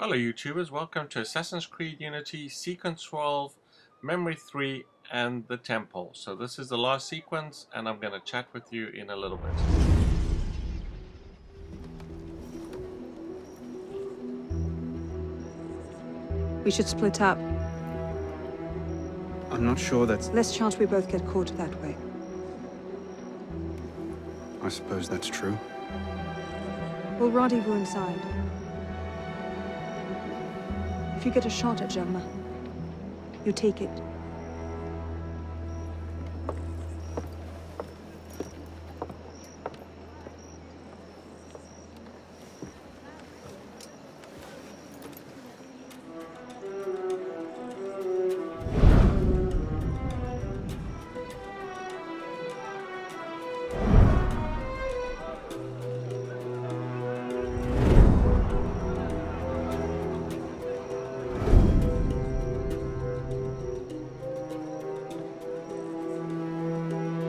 Hello YouTubers, welcome to Assassin's Creed Unity, Sequence 12, Memory 3 and the Temple. So this is the last sequence and I'm going to chat with you in a little bit. We should split up. I'm not sure that's... Less chance we both get caught that way. I suppose that's true. We'll rendezvous inside. If you get a shot at Germain, you take it.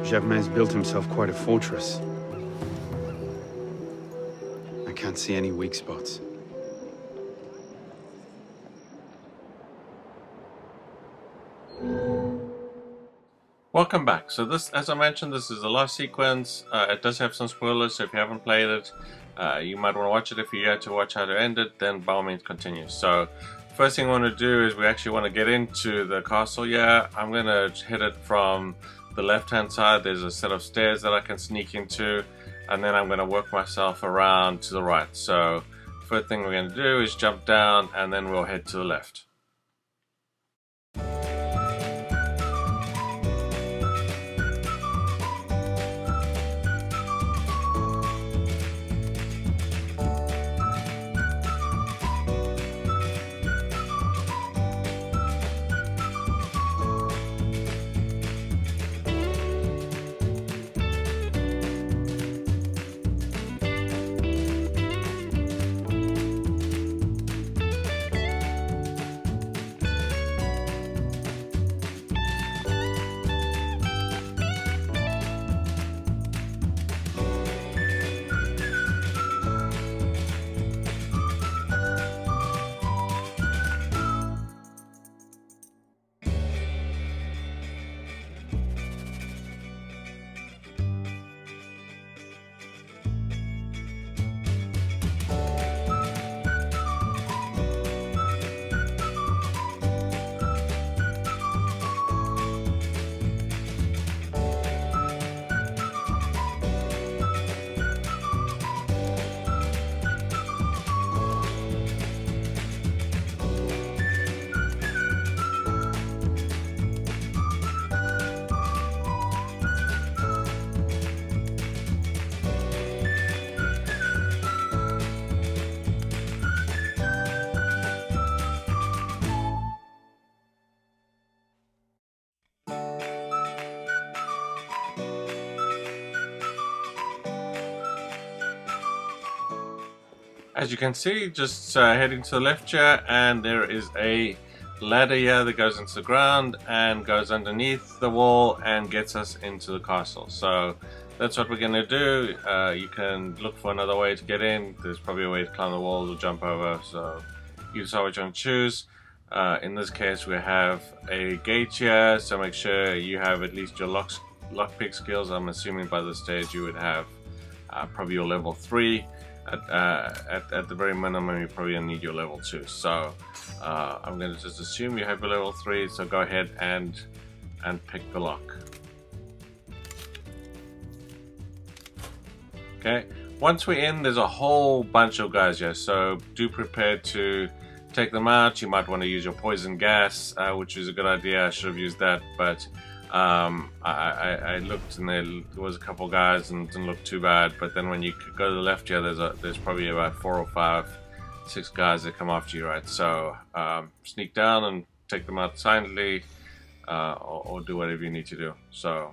Germain's built himself quite a fortress. I can't see any weak spots. Welcome back. So this, as I mentioned, this is the last sequence. It does have some spoilers, so if you haven't played it, you might want to watch it. If you're here to watch how to end it, then by all means continue. So first thing I want to do is we actually want to get into the castle here. I'm going to hit it from the left hand side. There's a set of stairs that I can sneak into, and then I'm going to work myself around to the right. So first thing we're going to do is jump down and then we'll head to the left. As you can see, just heading to the left here, and there is a ladder here that goes into the ground and goes underneath the wall and gets us into the castle. So that's what we're going to do. You can look for another way to get in. There's probably a way to climb the walls or jump over, so you decide what you want to choose. In this case we have a gate here, so make sure you have at least your lockpick skills. I'm assuming by this stage you would have probably your level 3. At the very minimum you probably need your level 2, so I'm going to just assume you have your level 3, so go ahead and pick the lock. Okay, once we're in, there's a whole bunch of guys here, so do prepare to take them out. You might want to use your poison gas, which is a good idea. I should have used that, but I looked and there was a couple guys and it didn't look too bad, but then when you go to the left here, there's probably about 4 or 5, 6 guys that come after you, right? So sneak down and take them out silently, or do whatever you need to do. So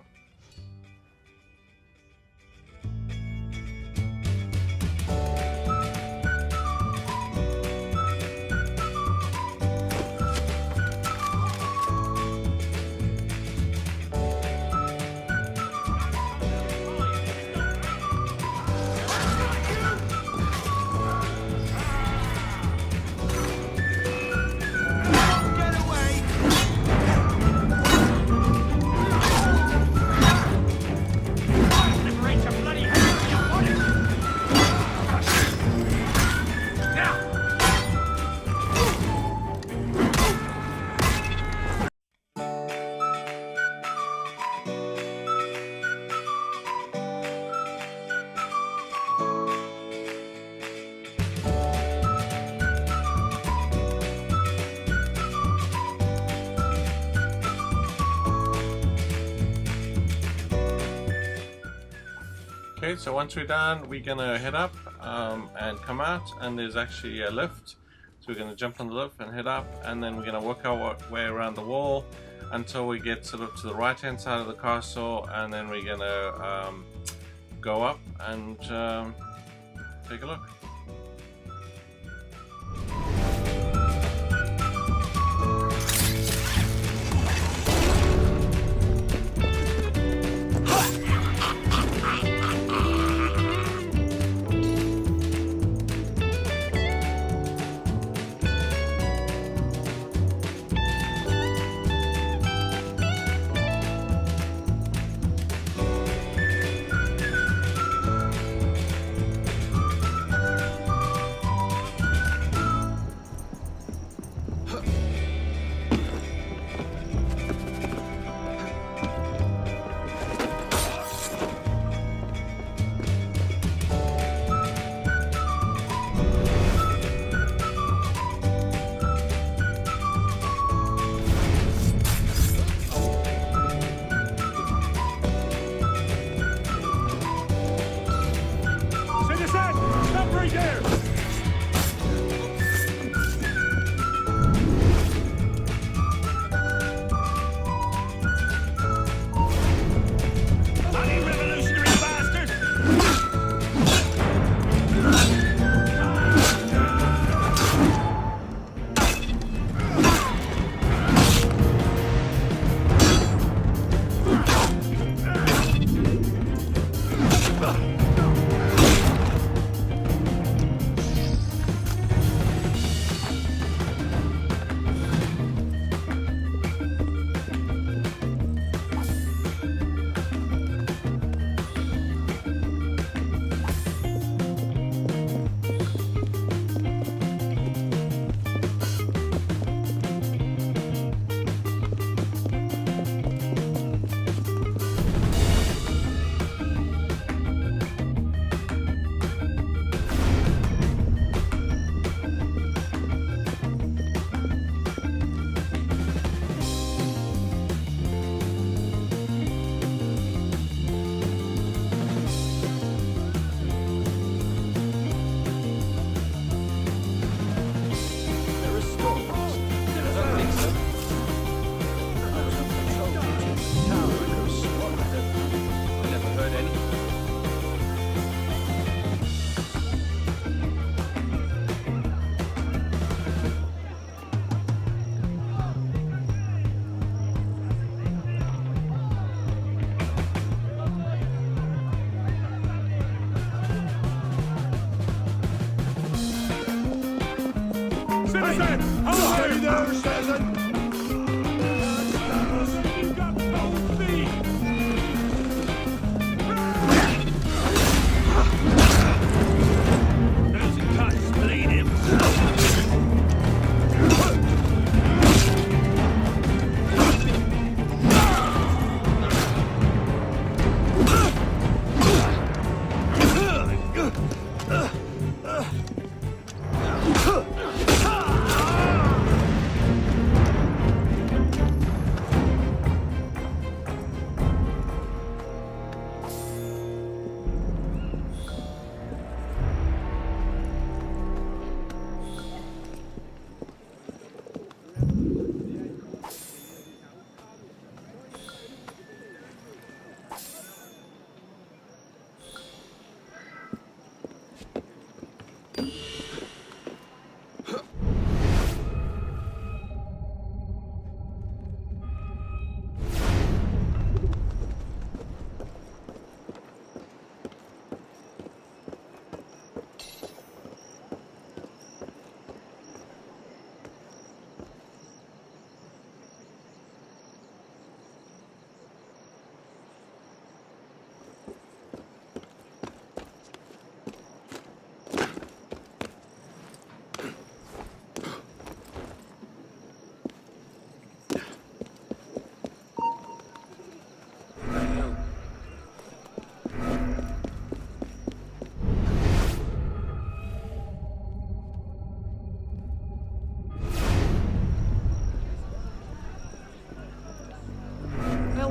Okay, so once we're done, we're gonna head up and come out, and there's actually a lift. So we're gonna jump on the lift and head up, and then we're gonna work our way around the wall until we get sort of to the right hand side of the castle, and then we're gonna go up and take a look.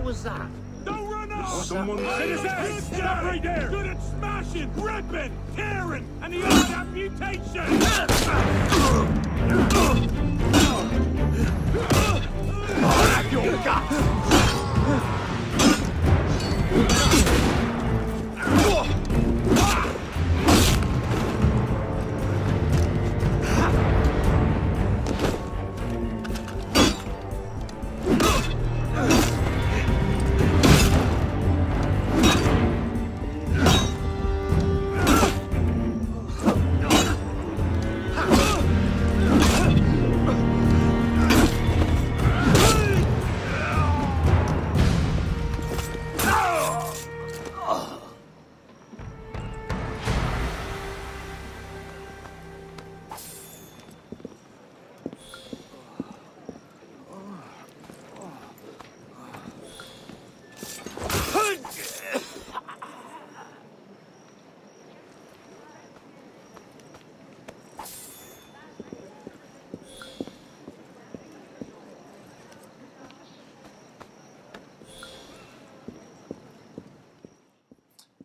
was that? Don't run off! Someone citizens! Stop right there! Good at smashing, ripping, tearing, and the odd amputation! Have your guts!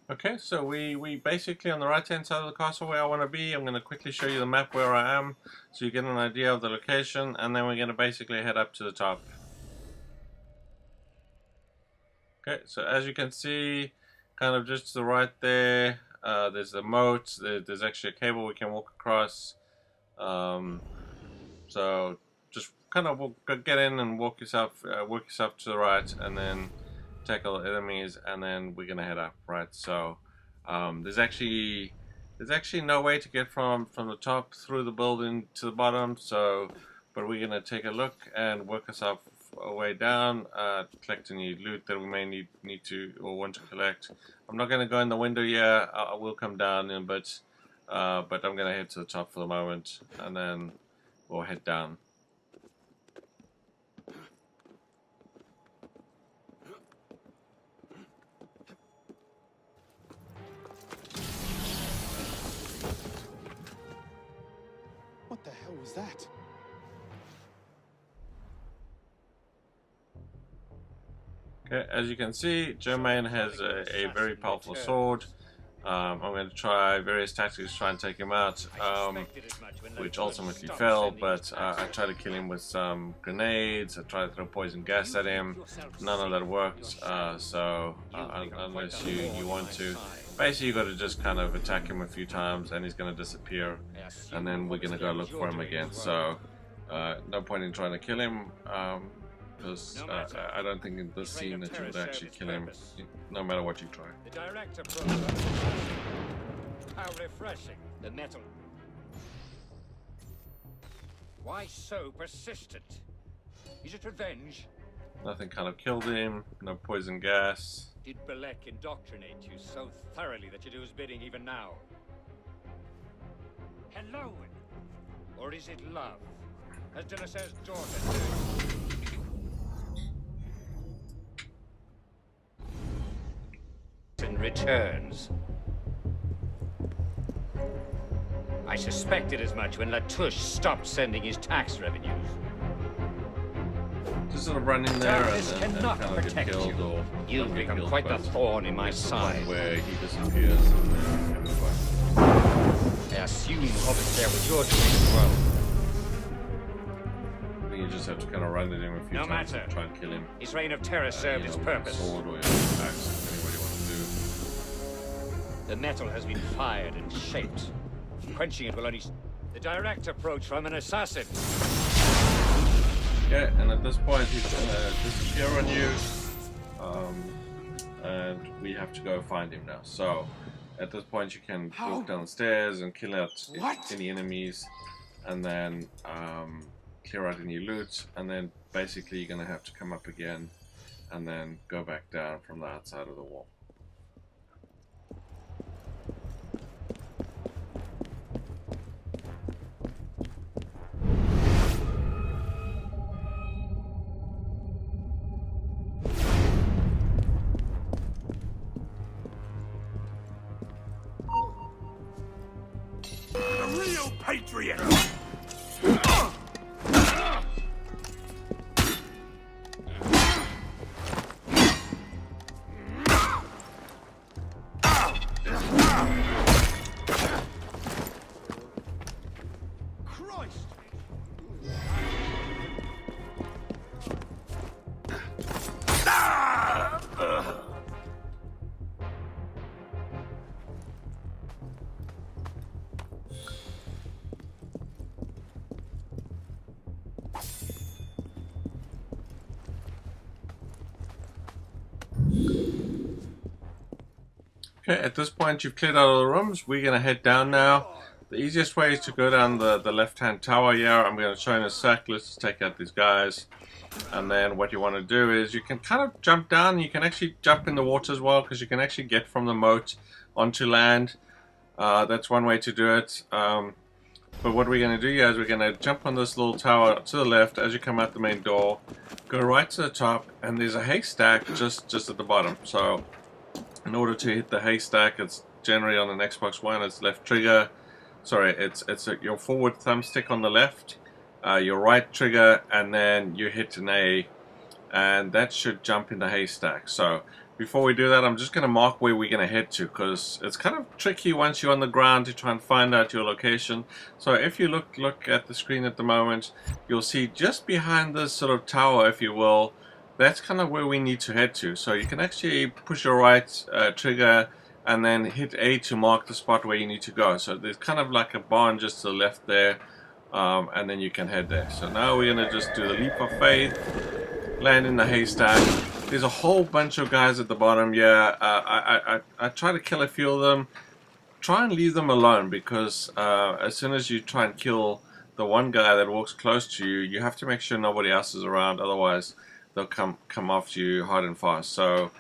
Okay, so we basically on the right hand side of the castle where I want to be. I'm going to quickly show you the map where I am so you get an idea of the location, and then we're going to basically head up to the top. Okay, so as you can see, kind of just to the right there, there's the moat. There's actually a cable we can walk across. So just kind of get in and work yourself to the right, and then tackle enemies, and then we're gonna head up, right? So there's actually no way to get from the top through the building to the bottom, so but we're gonna take a look and work ourselves our way down, collect any loot that we may need to or want to collect. I'm not gonna go in the window here. I will come down in a bit, but I'm gonna head to the top for the moment, and then we'll head down. What the hell was that? Okay, as you can see, Germain has a very powerful sword. I'm going to try various tactics to try and take him out, which ultimately failed, but I tried to kill him with some grenades. I tried to throw poison gas at him. None of that worked, so unless you want to. Basically, you got to just kind of attack him a few times and he's going to disappear, and then we're going to go look for him again. So no point in trying to kill him, because I don't think in this scene that you would actually kill him, no matter what you try. The direct approach. How refreshing. The metal. Why so persistent? Is it revenge? Nothing kind of killed him, no poison gas. Did Belek indoctrinate you so thoroughly that you do his bidding even now? Hello? Or is it love? As Delasser's daughter in returns. I suspected as much when Latouche stopped sending his tax revenues. Just sort of run in there Darkness and cannot kind of get protect killed, you. or You've not get become killed, quite the but thorn in my it's the side. point where he disappears and then everybody. I assume Hobbit's was your doing as well. I think you just have to kind of run at him a few No times matter. and try and kill him. His reign of terror served its With your purpose. sword or your axe, depending what you want to do. The metal has been fired and shaped. Quenching it will only... The direct approach from an assassin. Okay, and at this point he's gonna disappear on you, and we have to go find him now. So, at this point you can walk down the stairs and kill out any enemies, and then clear out any loot, and then basically you're gonna have to come up again, and then go back down from the outside of the wall. A real patriot! Okay, at this point you've cleared out all the rooms. We're going to head down now. The easiest way is to go down the left-hand tower here. I'm going to show you in a sec. Let's just take out these guys. And then what you want to do is you can kind of jump down. You can actually jump in the water as well, because you can actually get from the moat onto land. That's one way to do it. But what we're going to do here is we're going to jump on this little tower to the left as you come out the main door. Go right to the top, and there's a haystack just at the bottom. So in order to hit the haystack, it's generally on an Xbox One, it's left trigger. Sorry, it's your forward thumbstick on the left, your right trigger, and then you hit an A, and that should jump in the haystack. So before we do that, I'm just going to mark where we're going to head to, because it's kind of tricky once you're on the ground to try and find out your location. So if you look at the screen at the moment, you'll see just behind this sort of tower, if you will, that's kind of where we need to head to. So you can actually push your right trigger and then hit A to mark the spot where you need to go. So there's kind of like a barn just to the left there, and then you can head there. So now we're going to just do the leap of faith, land in the haystack. There's a whole bunch of guys at the bottom. Yeah, I try to kill a few of them. Try and leave them alone, because as soon as you try and kill the one guy that walks close to you, you have to make sure nobody else is around, otherwise they'll come after you hard and fast. So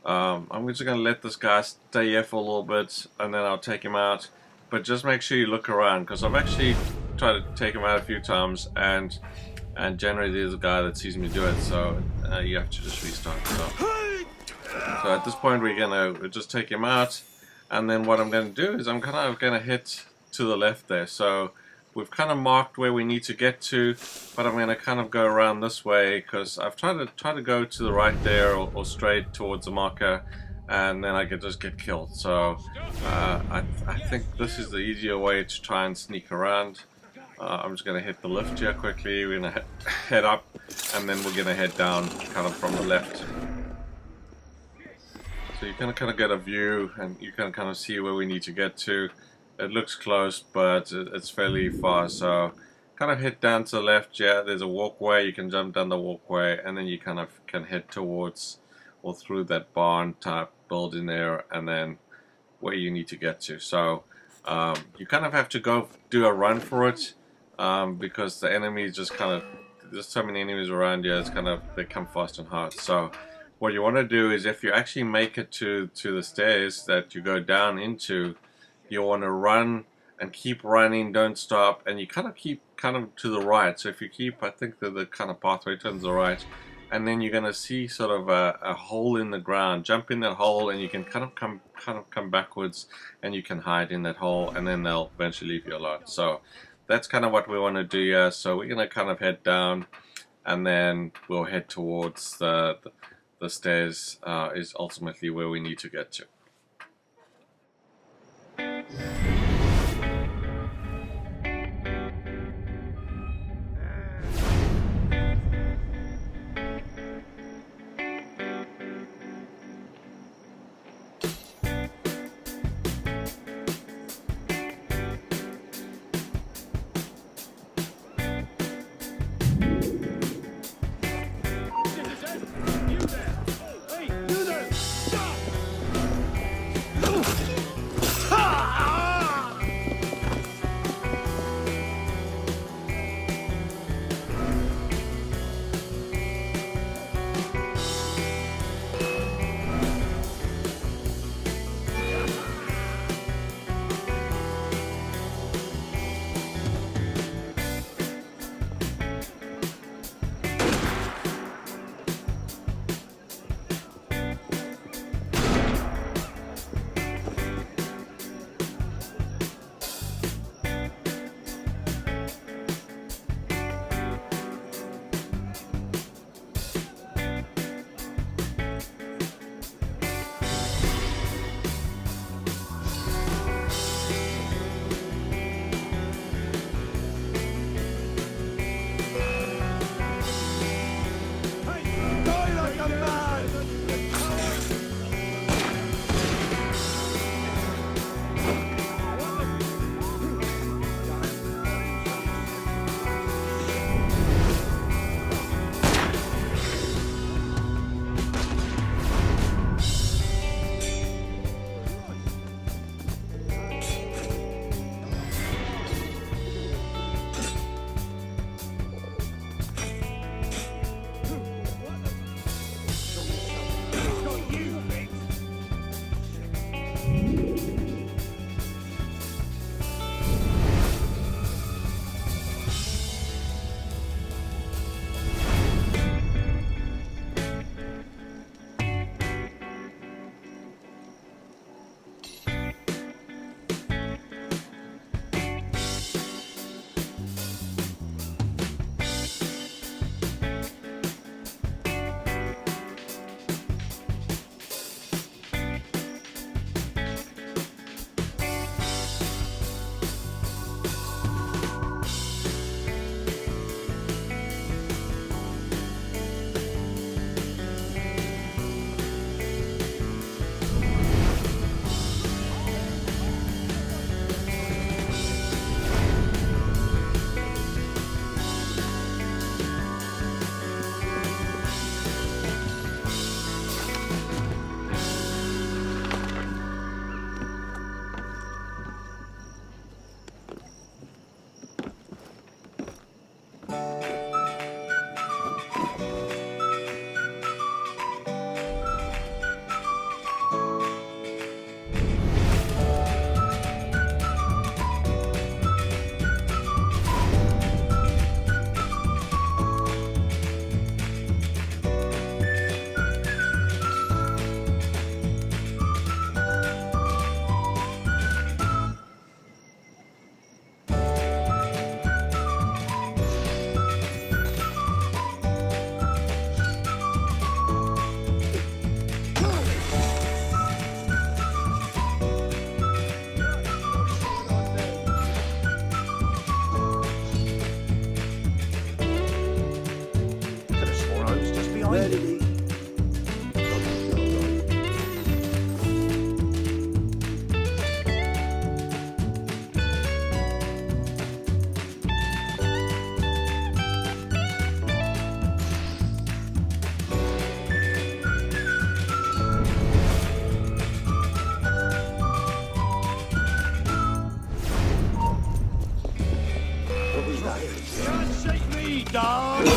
I'm just going to let this guy stay here for a little bit, and then I'll take him out. But just make sure you look around, because I've actually tried to take him out a few times, and generally there's a guy that sees me do it, so you have to just restart. So at this point we're going to just take him out, and then what I'm going to do is I'm kind of going to hit to the left there. So we've kind of marked where we need to get to, but I'm going to kind of go around this way, because I've tried to go to the right there, or straight towards the marker, and then I could just get killed. So I think this is the easier way to try and sneak around. I'm just going to hit the lift here quickly. We're going to head up, and then we're going to head down kind of from the left. So you can kind of get a view, and you can kind of see where we need to get to. It looks close, but it's fairly far, so kind of head down to the left. Yeah, there's a walkway. You can jump down the walkway, and then you kind of can head towards or through that barn type building there, and then where you need to get to. So you kind of have to go do a run for it, because the enemies just kind of, there's so many enemies around you, it's kind of, they come fast and hard. So what you want to do is, if you actually make it to the stairs that you go down into, you want to run and keep running, don't stop, and you kind of keep kind of to the right. So if you keep, I think that the kind of pathway turns to the right, and then you're going to see sort of a hole in the ground. Jump in that hole, and you can kind of come backwards, and you can hide in that hole, and then they'll eventually leave you alone. So that's kind of what we want to do here. So we're going to kind of head down, and then we'll head towards the stairs. Is ultimately where we need to get to. Where did he? Just shake me, dog!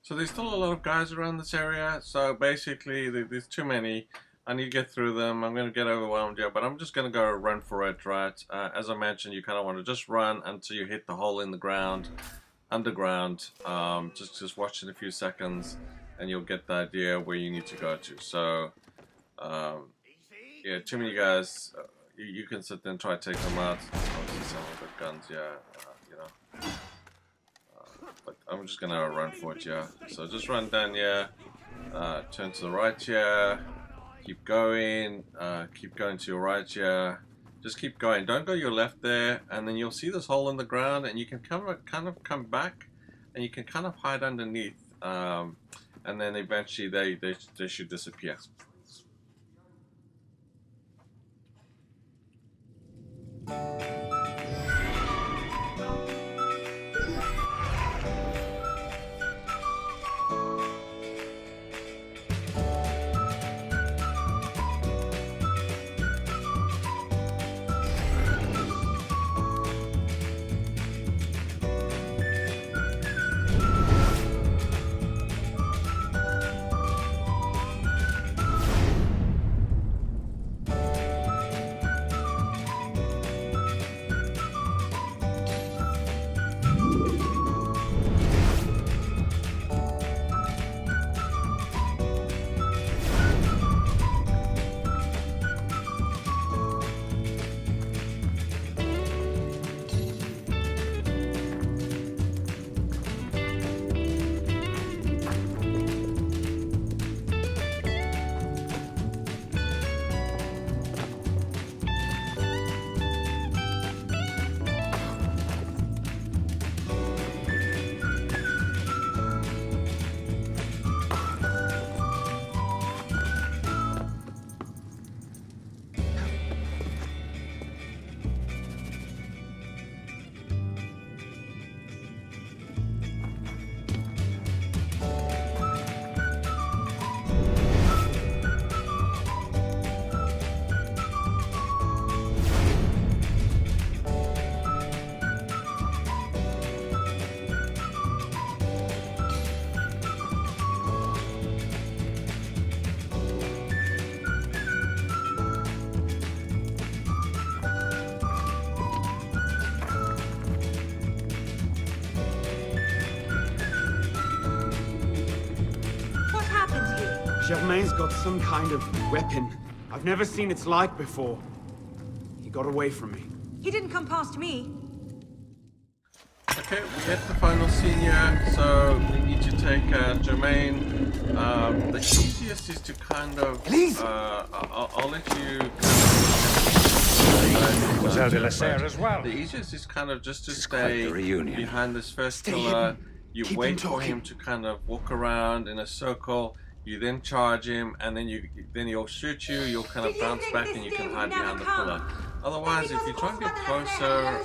So there's still a lot of guys around this area, so basically there's too many. I need to get through them. I'm going to get overwhelmed here, but I'm just going to go run for it, right? As I mentioned, you kind of want to just run until you hit the hole in the ground, underground. Just watch it a few seconds, and you'll get the idea where you need to go to. So, yeah, too many guys. You can sit there and try to take them out. Obviously, some of the guns, yeah, you know. But I'm just gonna run for it, yeah. So just run down here, turn to the right here, keep going to your right here. Just keep going. Don't go your left there, and then you'll see this hole in the ground, and you can kind of come back, and you can kind of hide underneath, and then eventually they should disappear. Germain's got some kind of weapon. I've never seen its like before. He got away from me. He didn't come past me. Okay, we get the final scene here, so we need to take Germain. The easiest is to kind of... I'll let you... as well. The easiest is kind of just to stay behind this first pillar. You wait for him to kind of walk around in a circle. You then charge him, and then he'll shoot you. You'll kind of bounce back, and you can hide behind the pillar. Otherwise, if you try and get closer,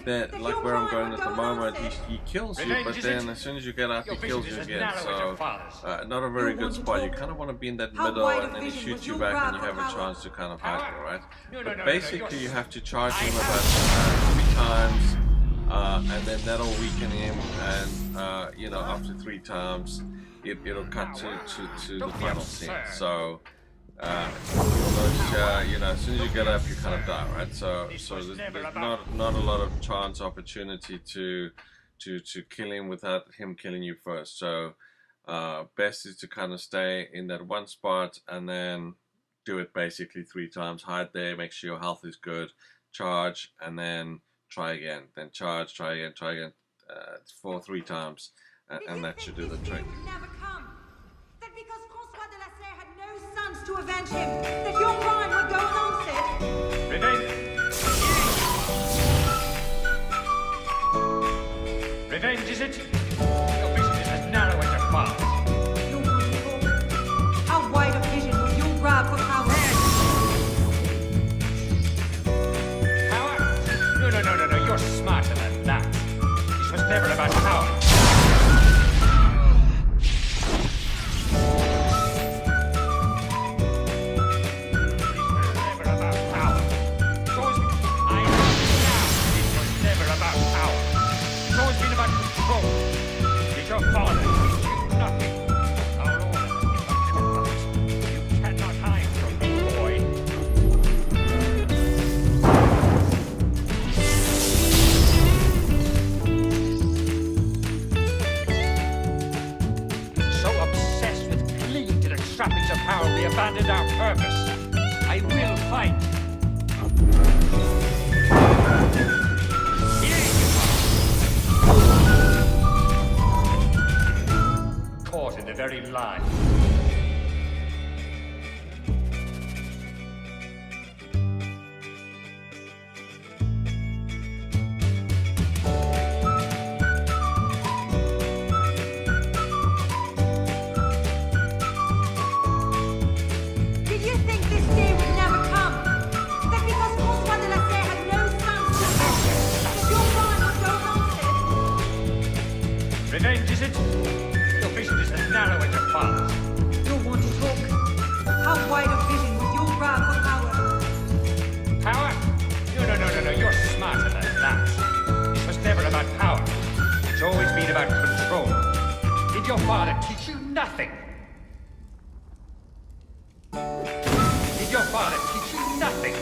then like where I'm going at the moment, he kills you. But then as soon as you get up, he kills you again. So not a very good spot. You kind of want to be in that middle, and then he shoots you back, and you have a chance to kind of hide there, right? But basically, you have to charge him about 3 times, and then that'll weaken him. And you know, after 3 times, it'll cut to the final scene. So You know, as soon as you get up, you kind of die, right? So there's not a lot of chance, opportunity to kill him without him killing you first. So best is to kind of stay in that one spot and then do it basically 3 times. Hide there, make sure your health is good, charge, and then try again. Then charge, try again, 3 times, and that should do the trick. That because François de la Serre had no sons to avenge him, that your crime would go unanswered. Revenge, is it? Your vision is as narrow as your father's. You want to talk? How wide a vision will you grab for power? Power? No, you're smarter than that. This was never about power. Your father teach you nothing. Our order has become corrupt. You cannot hide from me, boy. So obsessed with clinging to the trappings of power, we abandoned our purpose. I will fight. Caught in the very line. Did you think this day would never come? That because François de la Serre had no sons to avenge him, that your crime would go unanswered? Revenge, is it? Your vision is as narrow as your father's. You want to talk? How wide a vision will you grab for power? Power? No, you're smarter than that. This was never about power. It's always been about control. Did your father teach you nothing? Did your father teach you nothing?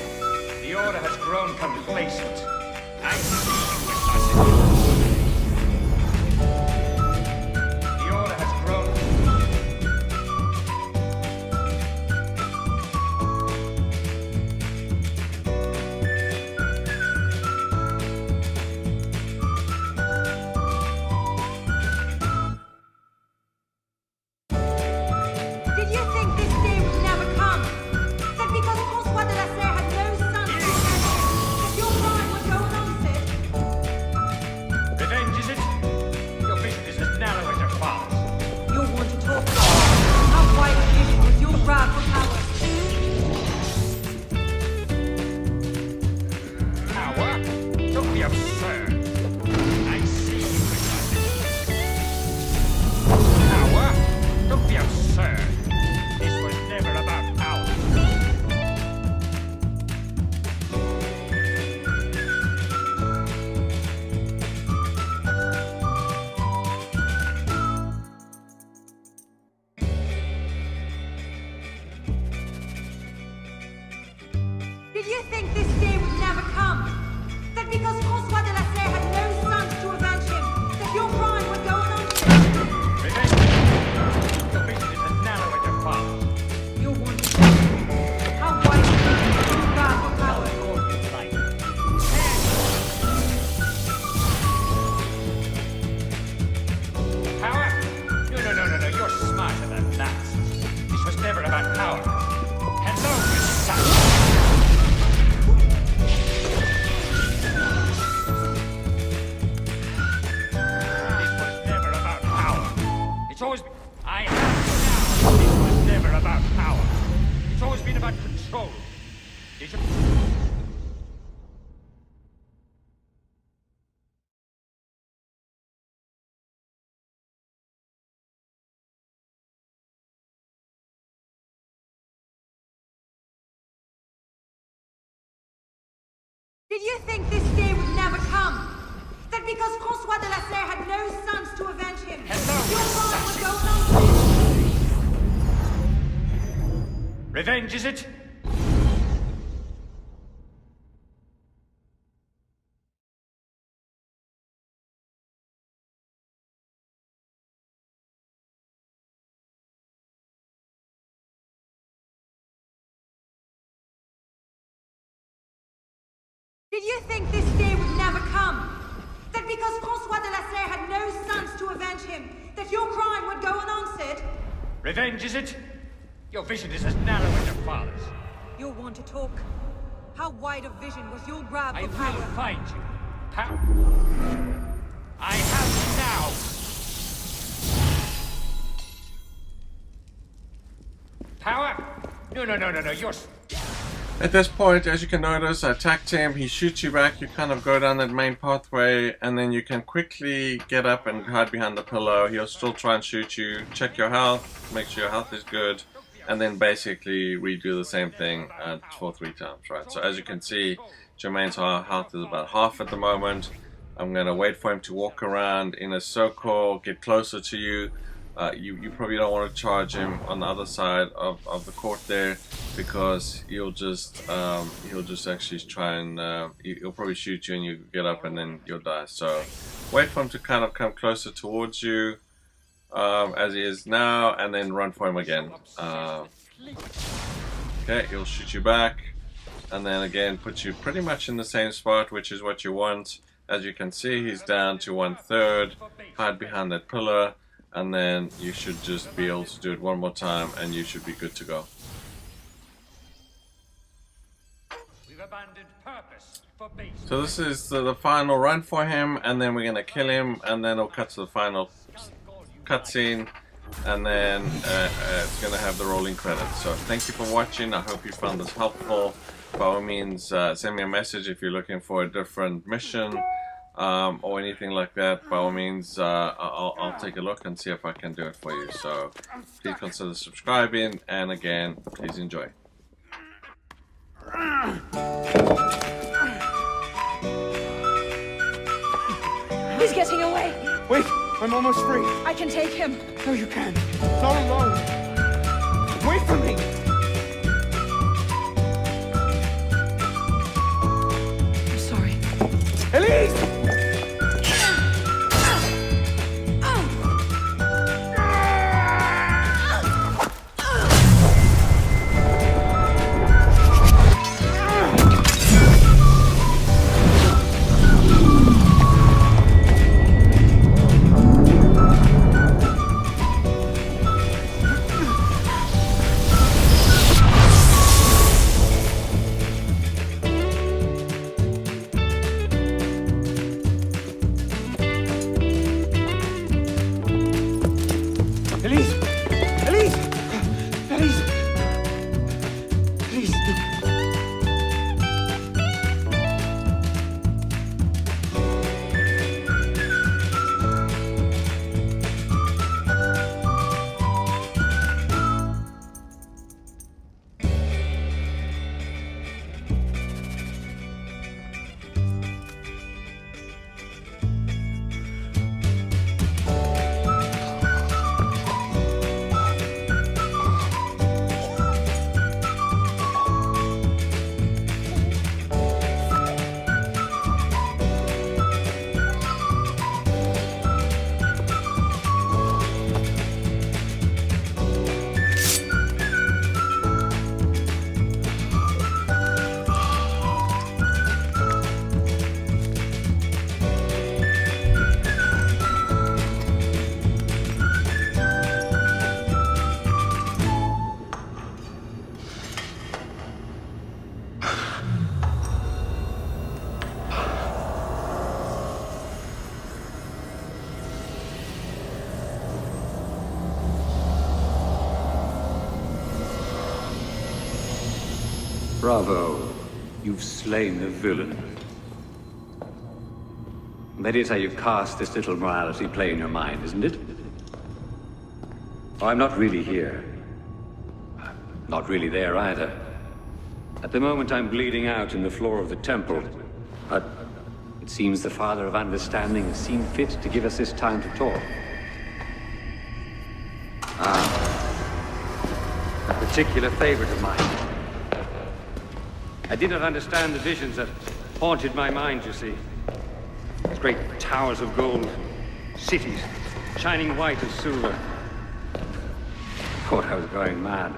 The order has grown complacent. I see you, assassin. The order has grown. Did you think this day would never come? That because François de la Serre had no sons to avenge him, that your crime would go unanswered? Revenge, is it? Your vision is as narrow as your father's. You want to talk? How wide a vision will you grab for power? Power? Don't be absurd. I see you, assassin. Power? Don't be absurd. This was never about power. Did you think this day would never come? That because François de la Serre had no sons to avenge him, that your crime would go unanswered? Revenge? Your vision is as narrow as your father's. You want to talk? How wide a vision will you grab for power? Lord, you like. Power? No, you're smarter than that. This was never about power. Hello, you son. This was never about power. It's always been... I have you now. This was never about power. It's always been about control. Did you... Did you think this day would never come? That because François de la Serre had no sons to avenge him, Hello, your crime would assassin. go unanswered? Revenge, is it? Did you think this day would never come? That because Francois de la Serre had no sons to avenge him, that your crime would go unanswered? Revenge, is it? Your vision is as narrow as your father's. You're one to talk. How wide of vision was your grab I for will power? find you. I have now. Power? No, you're... At this point, as you can notice, I attacked him, he shoots you back, you kind of go down that main pathway, and then you can quickly get up and hide behind the pillow. He'll still try and shoot you. Check your health, make sure your health is good, and then basically redo the same thing for 3 times, right? So as you can see, Jermaine's health is about half at the moment. I'm going to wait for him to walk around in a circle, get closer to you. You probably don't want to charge him on the other side of the court there, because he'll just actually try and he'll probably shoot you and you get up and then you'll die. So wait for him to kind of come closer towards you as he is now, and then run for him again. Okay, he'll shoot you back and then again put you pretty much in the same spot, which is what you want. As you can see, he's down to 1/3. Hide behind that pillar, and then you should just be able to do it one more time and you should be good to go. We've abandoned purpose for base. So this is the final run for him, and then we're gonna kill him, and then it'll cut to the final cutscene, and then it's gonna have the rolling credits. So thank you for watching. I hope you found this helpful. By all means, send me a message if you're looking for a different mission or anything like that. By all means, I'll take a look and see if I can do it for you. So please consider subscribing, and again, please enjoy. He's getting away. Wait, I'm almost free. I can take him. No, you can't. Not alone. Wait for me. I'm sorry. Elise! Elise! Elise! Elise! Elise! Bravo. You've slain the villain. That is how you cast this little morality play in your mind, isn't it? Oh, I'm not really here. Not really there either. At the moment I'm bleeding out in the floor of the temple. But it seems the Father of Understanding has seen fit to give us this time to talk. At the particular favorite of mine. I did not understand the visions that haunted my mind, you see. These great towers of gold, cities shining white as silver. I thought I was going mad.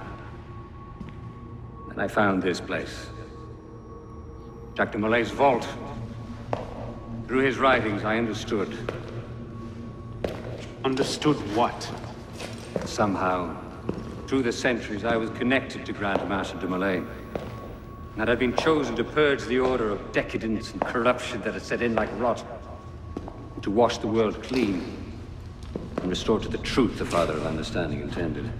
And I found this place. Jack de Molay's vault. Through his writings, I understood. Understood what? Somehow, through the centuries, I was connected to Grand Master de Molay. And I'd been chosen to purge the order of decadence and corruption that had set in like rot. To wash the world clean and restore to the truth the Father of Understanding intended.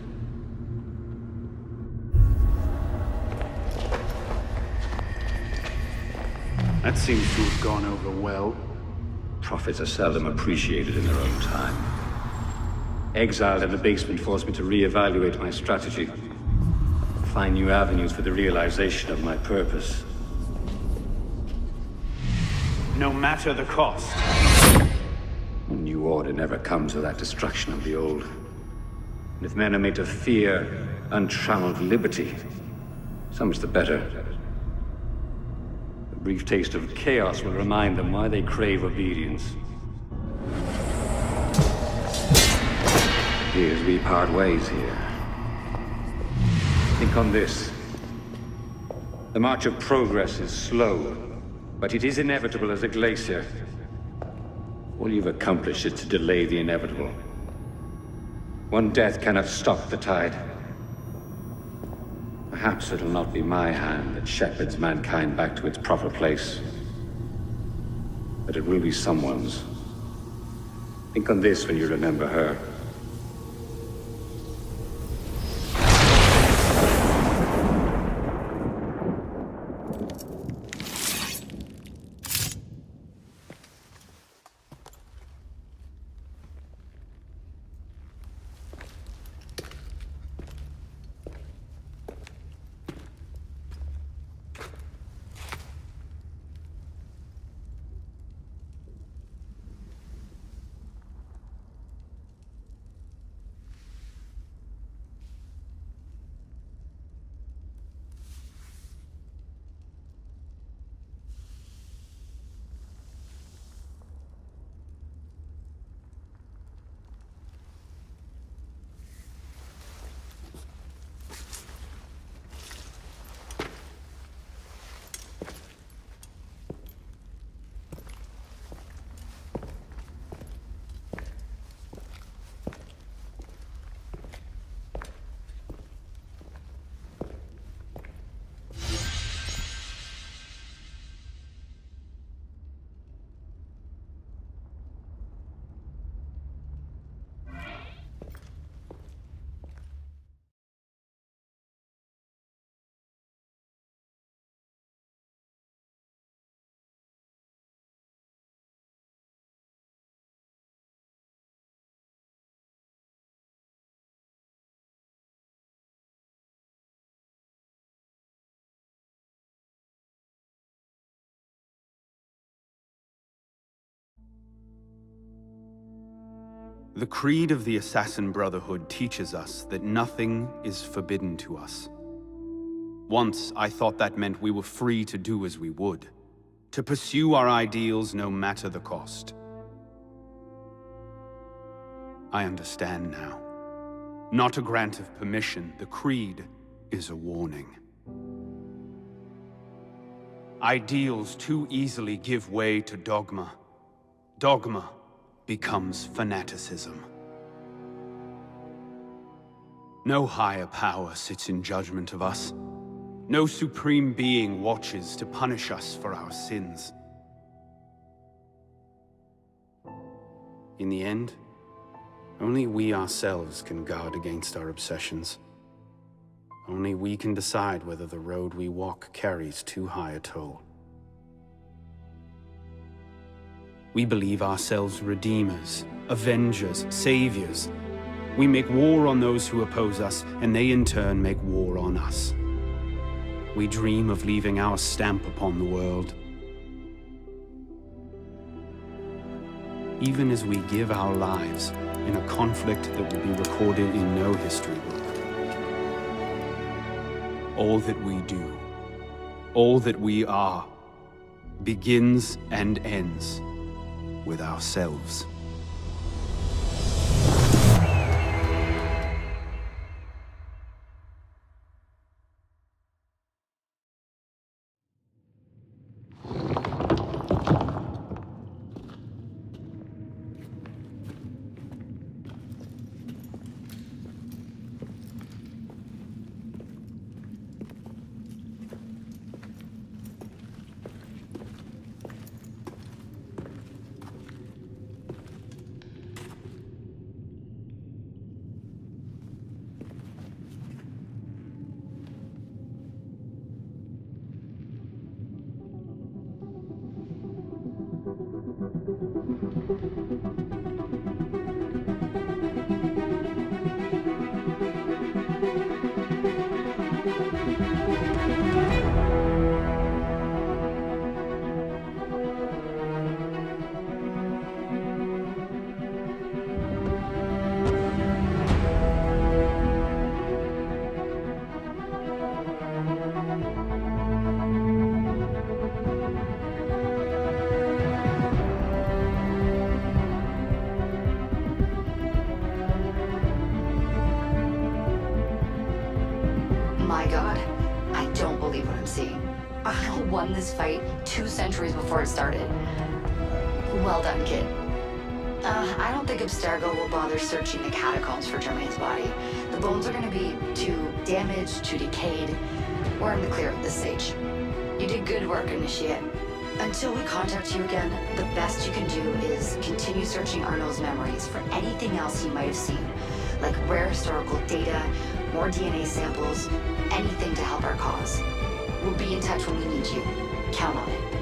That seems to have gone over well. Prophets are seldom appreciated in their own time. Exiled in the basement forced me to reevaluate my strategy. Find new avenues for the realization of my purpose. No matter the cost. A new order never comes without destruction of the old. And if men are made to fear untrammeled liberty, so much the better. A brief taste of chaos will remind them why they crave obedience. Here's we part ways here. Think on this. The march of progress is slow, but it is inevitable as a glacier. All you've accomplished is to delay the inevitable. One death cannot stop the tide. Perhaps it'll not be my hand that shepherds mankind back to its proper place. But it will be someone's. Think on this when you remember her. The creed of the Assassin Brotherhood teaches us that nothing is forbidden to us. Once, I thought that meant we were free to do as we would, to pursue our ideals no matter the cost. I understand now. Not a grant of permission, the creed is a warning. Ideals too easily give way to dogma. Dogma becomes fanaticism. No higher power sits in judgment of us. No supreme being watches to punish us for our sins. In the end, only we ourselves can guard against our obsessions. Only we can decide whether the road we walk carries too high a toll. We believe ourselves redeemers, avengers, saviors. We make war on those who oppose us, and they in turn make war on us. We dream of leaving our stamp upon the world. Even as we give our lives in a conflict that will be recorded in no history book. all that we do, all that we are, begins and ends with ourselves. My god, I don't believe what I'm seeing. I won this fight 2 centuries before it started. Well done, kid. I don't think Abstergo will bother searching the catacombs for Germain's body. The bones are gonna be too damaged, too decayed. We're in the clear at this stage. You did good work, Initiate. Until we contact you again, the best you can do is continue searching Arnold's memories for anything else he might have seen, like rare historical data, more DNA samples, anything to help our cause. We'll be in touch when we need you. Count on it.